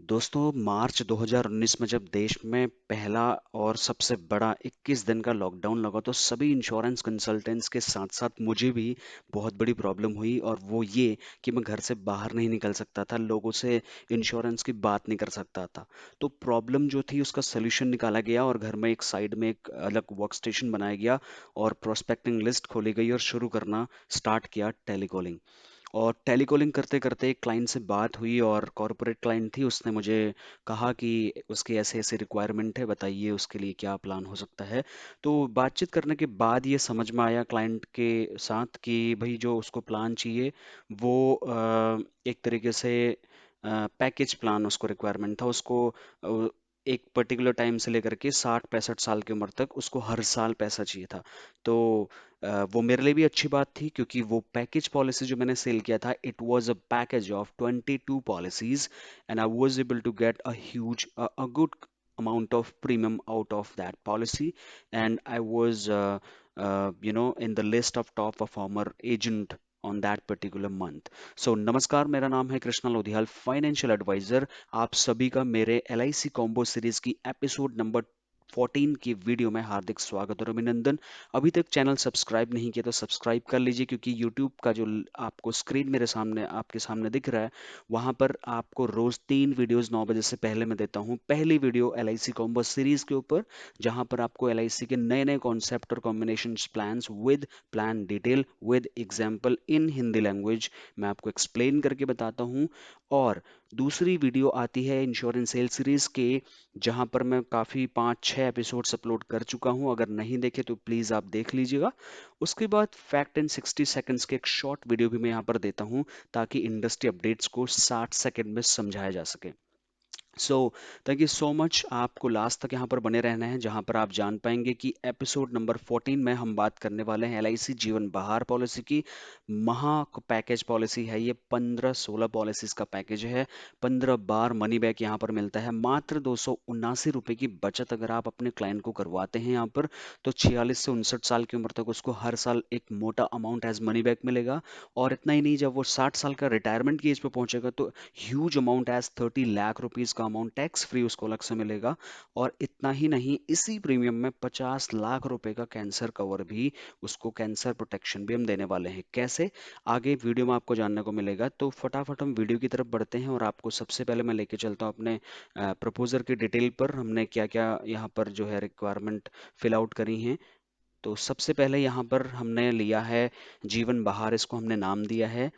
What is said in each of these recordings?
दोस्तों, मार्च 2019 में जब देश में पहला और सबसे बड़ा 21 दिन का लॉकडाउन लगा तो सभी इंश्योरेंस कंसल्टेंट्स के साथ साथ मुझे भी बहुत बड़ी प्रॉब्लम हुई। और वो ये कि मैं घर से बाहर नहीं निकल सकता था, लोगों से इंश्योरेंस की बात नहीं कर सकता था। तो प्रॉब्लम जो थी उसका सोल्यूशन निकाला गया और घर में एक साइड में एक अलग वर्क स्टेशन बनाया गया और प्रोस्पेक्टिंग लिस्ट खोली गई और शुरू करना स्टार्ट किया टेलीकॉलिंग। और टेलीकॉलिंग करते करते एक क्लाइंट से बात हुई और कॉरपोरेट क्लाइंट थी। उसने मुझे कहा कि उसकी ऐसे ऐसे रिक्वायरमेंट है, बताइए उसके लिए क्या प्लान हो सकता है। तो बातचीत करने के बाद ये समझ में आया क्लाइंट के साथ कि भाई जो उसको प्लान चाहिए वो एक तरीके से पैकेज प्लान उसको रिक्वायरमेंट था। उसको अ, एक पर्टिकुलर टाइम से लेकर के 60-65 साल की उम्र तक उसको हर साल पैसा चाहिए था। तो वो मेरे लिए भी अच्छी बात थी क्योंकि वो पैकेज पॉलिसी जो मैंने सेल किया था, it was a package of 22 policies and I was able to get a good amount of premium out of that policy, and I was in the list of top performer agent on that particular month. So नमस्कार, मेरा नाम है Krishna Lodhiyal, financial adviser. आप सभी का मेरे LIC combo series की episode number 14 की वीडियो में हार्दिक स्वागत और अभिनंदन। अभी तक चैनल सब्सक्राइब नहीं किया तो सब्सक्राइब कर लीजिए, क्योंकि यूट्यूब का जो आपको स्क्रीन मेरे सामने आपके सामने दिख रहा है वहां पर आपको रोज 3 वीडियोस 9 बजे से पहले मैं देता हूं। पहली वीडियो LIC कॉम्बो सीरीज के ऊपर, जहां पर आपको LIC के नए नए कॉन्सेप्ट और combination plans with plan detail with example in Hindi language मैं आपको एक्सप्लेन करके बताता हूं। और दूसरी वीडियो आती है इंश्योरेंस सेल सीरीज के, जहां पर मैं काफ़ी 5-6 एपिसोड्स अपलोड कर चुका हूं। अगर नहीं देखे तो प्लीज़ आप देख लीजिएगा। उसके बाद फैक्ट इन 60 सेकंड्स के एक शॉर्ट वीडियो भी मैं यहाँ पर देता हूं, ताकि इंडस्ट्री अपडेट्स को 60 सेकंड में समझाया जा सके। So thank you so much. आपको लास्ट तक यहाँ पर बने रहना है, जहाँ पर आप जान पाएंगे कि एपिसोड नंबर 14 में हम बात करने वाले हैं LIC जीवन बहार पॉलिसी की। महा पैकेज पॉलिसी है ये, 15-16 पॉलिसीज का पैकेज है। 15 बार मनी बैक यहाँ पर मिलता है। मात्र 279 रुपये की बचत अगर आप अपने क्लाइंट को करवाते हैं यहाँ पर, तो 46 से 59 साल की उम्र तक उसको हर साल एक मोटा अमाउंट एज मनी बैक मिलेगा। और इतना ही नहीं, जब वो 60 साल का रिटायरमेंट की एज पे पहुंचेगा तो huge amount as 30 lakh rupees का अमाउंट टैक्स फ्री उसको अलग से मिलेगा। और इतना ही नहीं, इसी प्रीमियम में 50 लाख रुपए का कैंसर कवर भी, उसको कैंसर प्रोटेक्शन भी हम देने वाले हैं। कैसे, आगे वीडियो में आपको जानने को मिलेगा। तो फटाफट हम वीडियो की तरफ बढ़ते हैं और आपको सबसे पहले मैं लेके चलता हूँ अपने प्रपोजर की डिटेल पर। हमने क्या क्या यहाँ पर जो है रिक्वायरमेंट फिल आउट करी हैं। तो सबसे पहले यहाँ पर हमने लिया है जीवन बहार, इसको हमने नाम दिया है।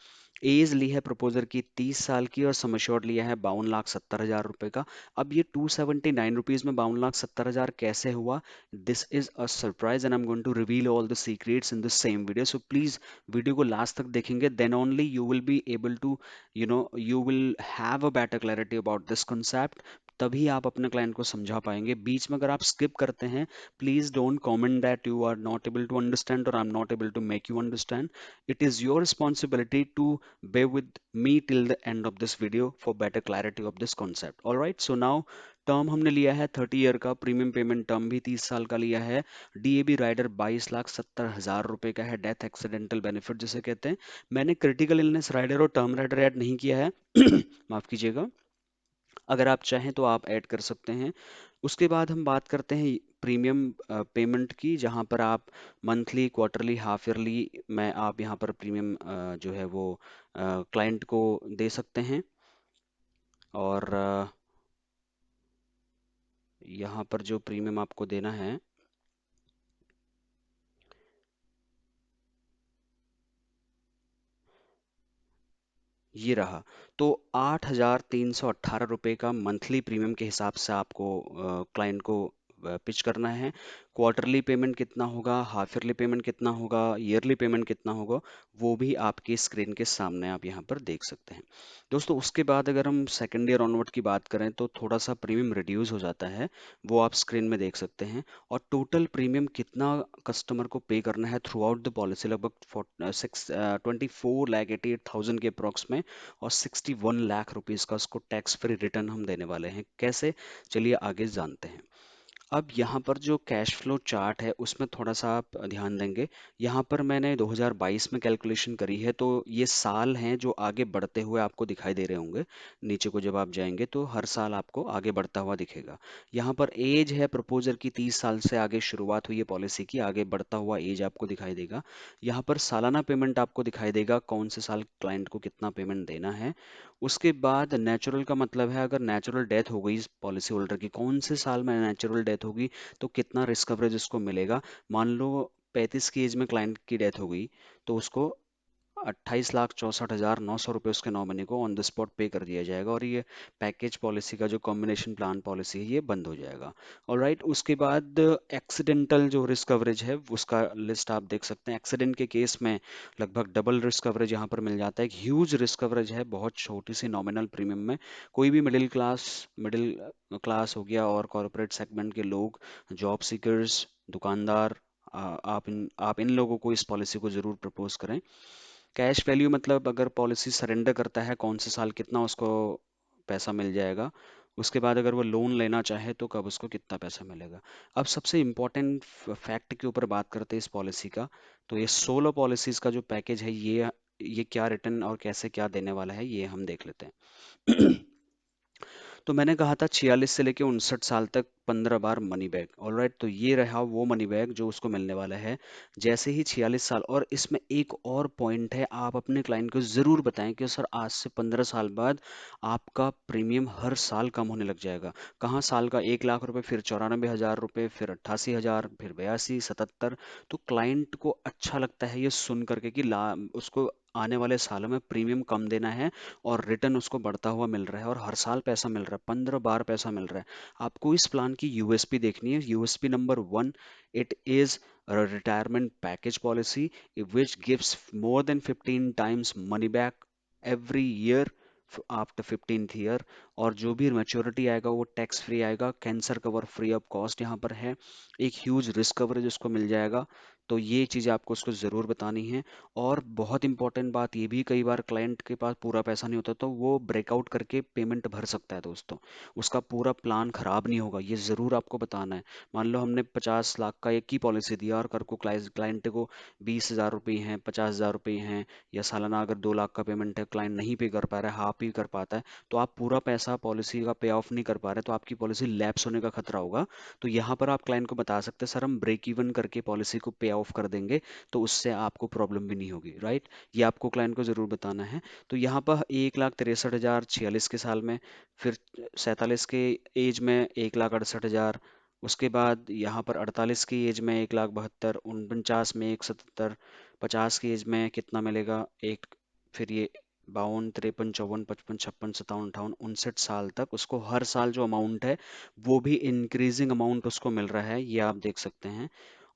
एज ली है प्रपोजर की 30 साल की और सम एश्योर्ड लिया है 52,70,000 रुपए का। अब ये 279 रुपीज में 52,70,000 कैसे हुआ, this is a surprise and I am going to reveal all the secrets in the same video. So please video को लास्ट तक देखेंगे, then only you will be able to you will have a better clarity about this concept। तभी आप अपने client को समझा पाएंगे। बीच में अगर आप स्किप करते हैं, please don't comment that you are not able to understand or I'm not able to make you understand. It is your responsibility to bear with me till the end of this video for better clarity of this concept. All right, so now term हमने लिया है 30 year का, premium payment term भी 30 साल का लिया है। DAB rider 22,70,000 रुपए का है, डेथ एक्सीडेंटल बेनिफिट जिसे कहते हैं। मैंने क्रिटिकल इलनेस राइडर और टर्म राइडर ऐड नहीं किया है माफ कीजिएगा। अगर आप चाहें तो आप ऐड कर सकते हैं। उसके बाद हम बात करते हैं प्रीमियम पेमेंट की, जहां पर आप मंथली, क्वार्टरली, हाफ ईयरली में आप यहां पर प्रीमियम जो है वो क्लाइंट को दे सकते हैं। और यहाँ पर जो प्रीमियम आपको देना है, ये रहा। तो 8,318 रुपये का मंथली प्रीमियम के हिसाब से आपको क्लाइंट को पिच करना है। क्वार्टरली पेमेंट कितना होगा, हाफ ईयरली पेमेंट कितना होगा, ईयरली पेमेंट कितना होगा, वो भी आपकी स्क्रीन के सामने आप यहाँ पर देख सकते हैं। दोस्तों, उसके बाद अगर हम सेकेंड ईयर ऑनवर्ड की बात करें तो थोड़ा सा प्रीमियम रिड्यूस हो जाता है, वो आप स्क्रीन में देख सकते हैं। और टोटल प्रीमियम कितना कस्टमर को पे करना है थ्रू आउट द पॉलिसी, लगभग 24,88,000 के अप्रॉक्स में। और 61 लाख रुपीस का उसको टैक्स फ्री रिटर्न हम देने वाले हैं। कैसे, चलिए आगे जानते हैं। अब यहाँ पर जो कैश फ्लो चार्ट है उसमें थोड़ा सा आप ध्यान देंगे। यहाँ पर मैंने 2022 में कैलकुलेशन करी है, तो ये साल हैं जो आगे बढ़ते हुए आपको दिखाई दे रहे होंगे। नीचे को जब आप जाएंगे तो हर साल आपको आगे बढ़ता हुआ दिखेगा। यहाँ पर एज है प्रपोजर की 30 साल से आगे शुरुआत हुई है पॉलिसी की, आगे बढ़ता हुआ एज आपको दिखाई देगा। यहाँ पर सालाना पेमेंट आपको दिखाई देगा, कौन से साल क्लाइंट को कितना पेमेंट देना है। उसके बाद नेचुरल का मतलब है अगर नेचुरल डेथ हो गई पॉलिसी होल्डर की, कौन से साल में नेचुरल डेथ होगी तो कितना रिस्क कवरेज उसको मिलेगा। मान लो 35 की एज में क्लाइंट की डेथ हो गई, तो उसको 28,64,900 रुपये उसके नॉमिनी को ऑन द स्पॉट पे कर दिया जाएगा, और ये पैकेज पॉलिसी का जो कॉम्बिनेशन प्लान पॉलिसी है ये बंद हो जाएगा। और राइट, उसके बाद एक्सीडेंटल जो रिस्क कवरेज है उसका लिस्ट आप देख सकते हैं। एक्सीडेंट के केस में लगभग डबल रिस्क कवरेज यहाँ पर मिल जाता है। एक ह्यूज रिस्क कवरेज है बहुत छोटी सी नॉमिनल प्रीमियम में। कोई भी मिडिल क्लास हो गया और कॉरपोरेट सेगमेंट के लोग, जॉब सीकर्स, दुकानदार, आप इन लोगों को इस पॉलिसी को जरूर प्रपोज करें। कैश वैल्यू मतलब अगर पॉलिसी सरेंडर करता है कौन से साल कितना उसको पैसा मिल जाएगा। उसके बाद अगर वो लोन लेना चाहे तो कब उसको कितना पैसा मिलेगा। अब सबसे इम्पोर्टेंट फैक्ट के ऊपर बात करते हैं इस पॉलिसी का। तो ये 16 पॉलिसीज का जो पैकेज है ये क्या रिटर्न और कैसे क्या देने वाला है ये हम देख लेते हैं। तो मैंने कहा था 46 से लेके 59 साल तक 15 बार मनी बैक। ऑलराइट, तो ये रहा वो मनी बैक जो उसको मिलने वाला है जैसे ही 46 साल। और इसमें एक और पॉइंट है, आप अपने क्लाइंट को ज़रूर बताएं कि सर आज से 15 साल बाद आपका प्रीमियम हर साल कम होने लग जाएगा। कहाँ साल का 1 लाख रुपए, फिर 94,000 रुपये, फिर 88,000, फिर 82, 77। तो क्लाइंट को अच्छा लगता है ये सुन करके कि ला उसको आने वाले सालों में प्रीमियम कम देना है और रिटर्न उसको बढ़ता हुआ मिल रहा है और हर साल पैसा मिल रहा है, 15 बार पैसा मिल रहा है। आपको इस प्लान की यूएसपी देखनी है। USP number 1, it is retirement package policy which gives more than 15 times money back every year after 15th year. और जो भी मैच्योरिटी आएगा वो टैक्स फ्री आएगा, cancer cover free of cost यहाँ पर है। एक ह्यूज रिस्क कवरेज उसको मिल जाएगा। तो ये चीज़ आपको उसको ज़रूर बतानी है। और बहुत इंपॉर्टेंट बात ये भी, कई बार क्लाइंट के पास पूरा पैसा नहीं होता तो वो ब्रेकआउट करके पेमेंट भर सकता है दोस्तों। उसका पूरा प्लान खराब नहीं होगा, ये ज़रूर आपको बताना है। मान लो हमने 50 लाख का एक ही पॉलिसी दिया और कर को क्लाइंट को 20,000 रुपये हैं, 50,000 रुपये हैं, या सालाना अगर 2 लाख का पेमेंट है, क्लाइंट नहीं पे कर पा रहा है, हाफ ही कर पाता है, तो आप पूरा पैसा पॉलिसी का पे ऑफ नहीं कर पा रहे तो आपकी पॉलिसी लैप्स होने का खतरा होगा। तो यहाँ पर आप क्लाइंट को बता सकते हैं सर हम ब्रेक इवन करके पॉलिसी को पे ऑफ कर देंगे, तो उससे आपको प्रॉब्लम भी नहीं होगी। राइट, ये आपको क्लाइंट को ज़रूर बताना है। तो यहाँ पर 1,63,000 46 के साल में, फिर 47 के एज में 1,68,000, उसके बाद यहाँ पर 48 की एज में 1,72,000, 49 में 1,77,000, 50 की एज में कितना मिलेगा एक, फिर ये 52, 53, 54, 55, 56, 57, 58, 59 साल तक उसको हर साल जो अमाउंट है वो भी इंक्रीजिंग अमाउंट उसको मिल रहा है, ये आप देख सकते हैं।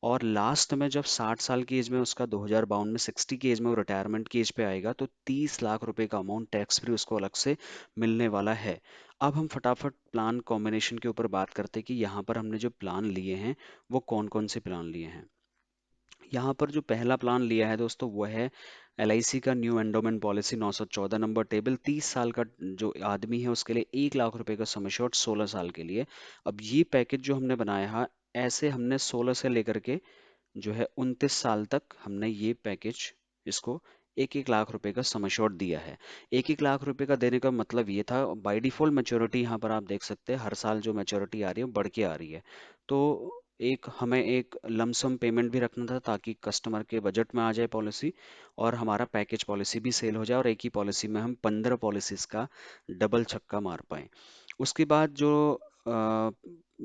और लास्ट में जब 60 साल की एज में उसका 2052 में 60 की एज में वो रिटायरमेंट की एज पे आएगा तो 30 लाख रुपए का अमाउंट टैक्स फ्री उसको अलग से मिलने वाला है। अब हम फटाफट प्लान कॉम्बिनेशन के ऊपर बात करते हैं कि यहाँ पर हमने जो प्लान लिए हैं वो कौन कौन से प्लान लिए हैं। यहाँ पर जो पहला प्लान लिया है दोस्तों वो है LIC का new endowment policy 914 number table. 30 साल का जो आदमी है उसके लिए 1 लाख रुपए का सम एश्योर्ड 16 साल के लिए। अब ये पैकेज जो हमने बनाया है, ऐसे हमने 16 से लेकर के जो है 29 साल तक हमने ये पैकेज इसको 1-1 लाख रुपए का सम एश्योर्ड दिया है। 1-1 लाख रुपए का देने का मतलब ये था, बाय डिफॉल्ट मैच्योरिटी यहाँ पर आप देख सकते हैं हर साल जो मैच्योरिटी आ रही है वो बढ़ के आ रही है। तो हमें एक लमसम पेमेंट भी रखना था ताकि कस्टमर के बजट में आ जाए पॉलिसी और हमारा पैकेज पॉलिसी भी सेल हो जाए और एक ही पॉलिसी में हम 15 पॉलिसीज का डबल छक्का मार पाए। उसके बाद जो अ,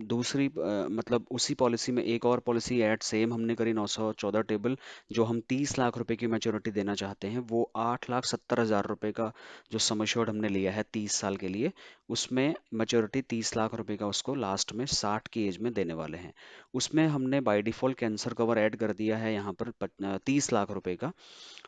दूसरी मतलब उसी पॉलिसी में एक और पॉलिसी ऐड सेम हमने करी 914 टेबल। जो हम 30 लाख रुपए की मैच्योरिटी देना चाहते हैं वो 8,70,000 रुपए का जो सम एश्योर्ड हमने लिया है 30 साल के लिए, उसमें मैच्योरिटी 30 लाख रुपए का उसको लास्ट में 60 की एज में देने वाले हैं। उसमें हमने by default cancer cover add कर दिया है यहाँ पर 30 लाख रुपए का।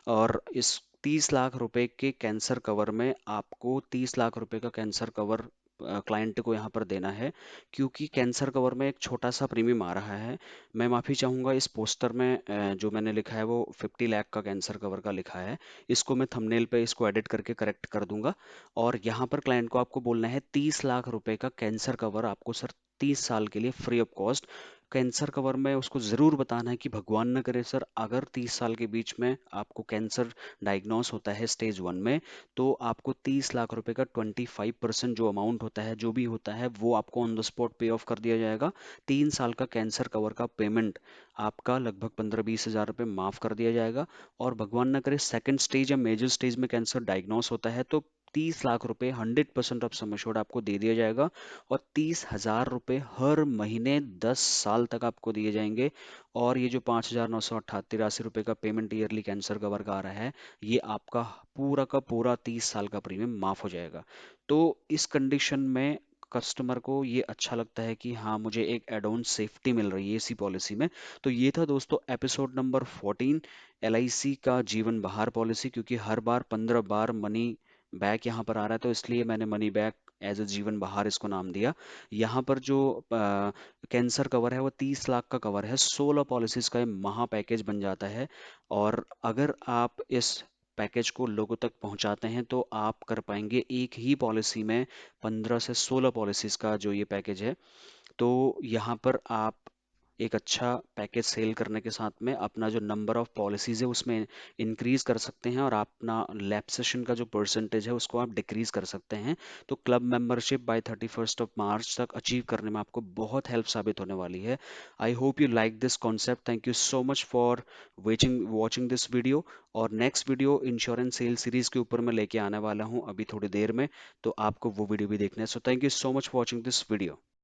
और इस 30 लाख रुपए के कैंसर कवर में आपको 30 लाख रुपए का कैंसर कवर क्लाइंट को यहाँ पर देना है, क्योंकि कैंसर कवर में एक छोटा सा प्रीमियम आ रहा है। मैं माफ़ी चाहूँगा, इस पोस्टर में जो मैंने लिखा है वो 50 लाख का कैंसर कवर का लिखा है। इसको मैं थंबनेल पे इसको एडिट करके करेक्ट कर दूंगा। और यहाँ पर क्लाइंट को आपको बोलना है 30 लाख रुपए का कैंसर कवर आपको सर 30 साल के लिए free of cost. Cancer cover में उसको ज़रूर बताना है कि भगवान न करे सर, अगर 30 साल के बीच में आपको कैंसर डायग्नोस होता है स्टेज 1 में, तो आपको 30 लाख रुपए का 25% जो अमाउंट होता है, जो भी होता है, वो आपको ऑन द स्पॉट पे ऑफ कर दिया जाएगा। 3 साल का कैंसर कवर का पेमेंट आपका लगभग 15-20 हज़ार रुपये माफ़ कर दिया जाएगा। और भगवान ना करे सेकंड स्टेज या मेजर स्टेज में कैंसर डायग्नोस होता है, तो 30 लाख रुपए 100% ऑफ सम एश्योर्ड आपको दे दिया जाएगा। और 30 हज़ार रुपये हर महीने 10 साल तक आपको दिए जाएंगे। और ये जो 5,988 रुपये का पेमेंट ईयरली कैंसर कवर का आ रहा है, ये आपका पूरा का पूरा 30 साल का प्रीमियम माफ हो जाएगा। तो इस कंडीशन में कस्टमर को ये अच्छा लगता है कि हाँ, मुझे एक एड ऑन सेफ्टी मिल रही है इसी पॉलिसी में। तो ये था दोस्तों एपिसोड नंबर 14, LIC का जीवन बहार पॉलिसी। क्योंकि हर बार 15 बार मनी बैक यहाँ पर आ रहा है, तो इसलिए मैंने मनी बैक एज अ जीवन बहार इसको नाम दिया। यहाँ पर जो कैंसर कवर है वो 30 लाख का कवर है, 16 पॉलिसीज का ये महा पैकेज बन जाता है। और अगर आप इस पैकेज को लोगों तक पहुंचाते हैं, तो आप कर पाएंगे एक ही पॉलिसी में 15 से 16 पॉलिसीज का जो ये पैकेज है। तो यहाँ पर आप एक अच्छा पैकेज सेल करने के साथ में अपना जो नंबर ऑफ पॉलिसीज है उसमें इंक्रीज कर सकते हैं, और अपना लैप्सेशन का जो परसेंटेज है उसको आप डिक्रीज कर सकते हैं। तो क्लब मेंबरशिप बाय 31 मार्च तक अचीव करने में आपको बहुत हेल्प साबित होने वाली है। I hope you like this concept. Thank you so much for watching this video. और next video insurance sale series के ऊपर मैं लेके आने वाला हूँ अभी थोड़ी देर में, तो आपको वो वीडियो भी देखना है। So thank you so much for watching this video.